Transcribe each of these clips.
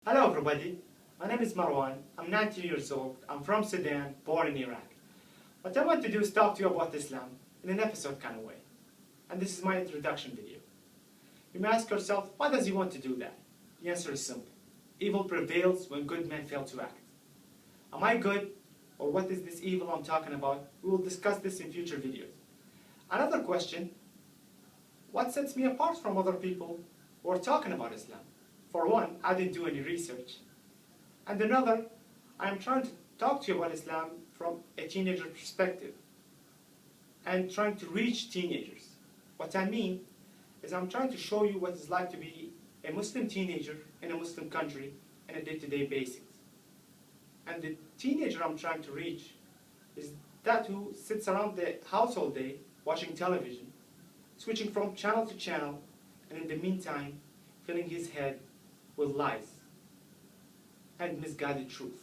Hello everybody, my name is Morowan, I'm 19 years old, I'm from Sudan, born in Iraq. What I want to do is talk to you about Islam in an episode kind of way. And this is my introduction video. You may ask yourself, why does he want to do that? The answer is simple. Evil prevails when good men fail to act. Am I good? Or what is this evil I'm talking about? We will discuss this in future videos. Another question, what sets me apart from other people who are talking about Islam? For one, I didn't do any research. And another, I am trying to talk to you about Islam from a teenager perspective and trying to reach teenagers. What I mean is I'm trying to show you what it's like to be a Muslim teenager in a Muslim country on a day-to-day basis. And the teenager I'm trying to reach is that who sits around the house all day watching television, switching from channel to channel, and in the meantime filling his head with lies and misguided truth.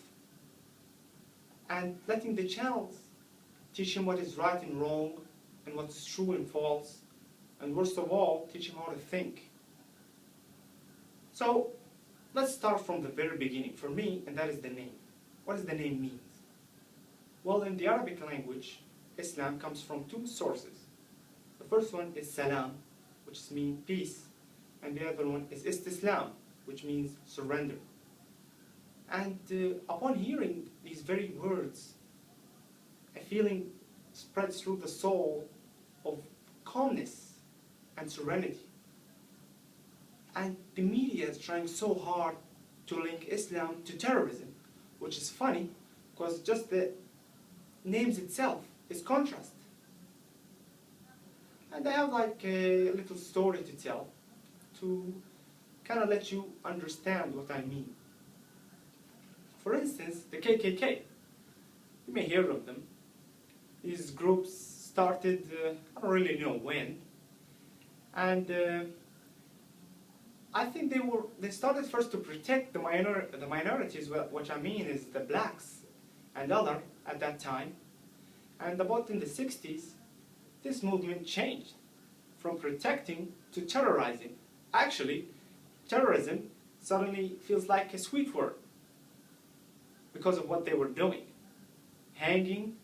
And letting the channels teach him what is right and wrong, and what is true and false, and worst of all, teach him how to think. So, let's start from the very beginning, for me, and that is the name. What does the name mean? Well, in the Arabic language, Islam comes from two sources. The first one is salam, which means peace, and the other one is istislam, which means surrender. And upon hearing these very words, a feeling spreads through the soul of calmness and serenity. And the media is trying so hard to link Islam to terrorism, which is funny because just the names itself is contrast. And I have like a little story to tell to kind of let you understand what I mean. For instance, the KKK. You may hear of them. These groups started, I don't really know when, and I think they started first to protect the minorities, which I mean is the blacks and other at that time. And about in the 60s, this movement changed from protecting to terrorizing. Actually, terrorism suddenly feels like a sweet word because of what they were doing. Hanging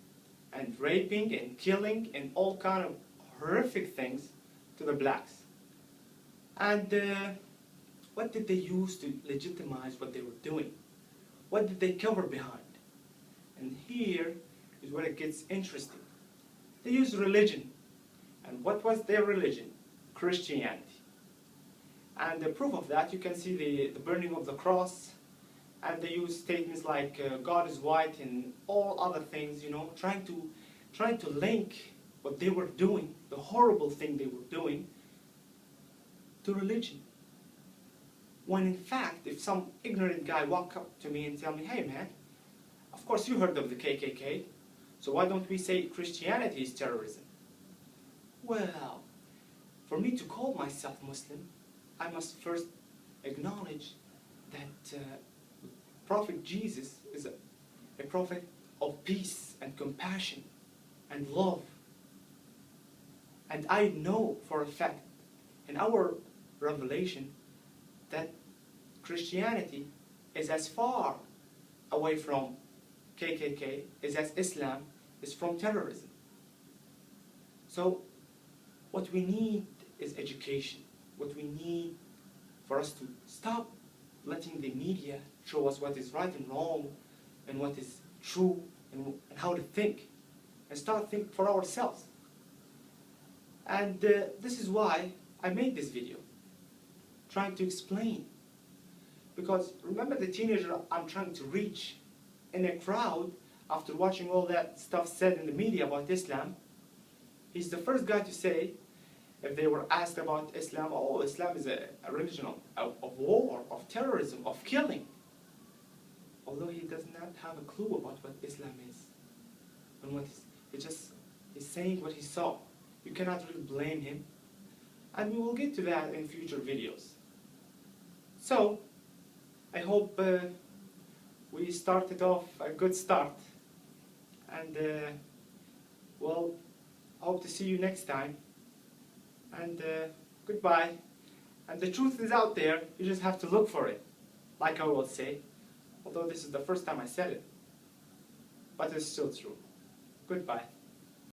and raping and killing and all kind of horrific things to the blacks. And what did they use to legitimize what they were doing? What did they cover behind? And here is where it gets interesting. They used religion. And what was their religion? Christianity. And the proof of that, you can see the burning of the cross, and they use statements like God is white and all other things, you know, trying to link what they were doing, the horrible thing they were doing, to religion. When in fact, if some ignorant guy walk up to me and tell me, hey man, of course you heard of the KKK, so why don't we say Christianity is terrorism? Well, for me to call myself Muslim, I must first acknowledge that Prophet Jesus is a prophet of peace and compassion and love. And I know for a fact in our revelation that Christianity is as far away from KKK as Islam is from terrorism. So what we need is education. What we need for us to stop letting the media show us what is right and wrong and what is true and how to think, and start thinking for ourselves. And this is why I made this video, trying to explain. Because remember the teenager I'm trying to reach in a crowd after watching all that stuff said in the media about Islam, he's the first guy to say, if they were asked about Islam, oh, Islam is a religion of war, of terrorism, of killing. Although he does not have a clue about what Islam is. And what he's saying what he saw. You cannot really blame him. And we will get to that in future videos. So, I hope we started off a good start. And, well, I hope to see you next time. And goodbye. And the truth is out there, you just have to look for it. like I will say, although this is the first time I said it, but it's still true. Goodbye.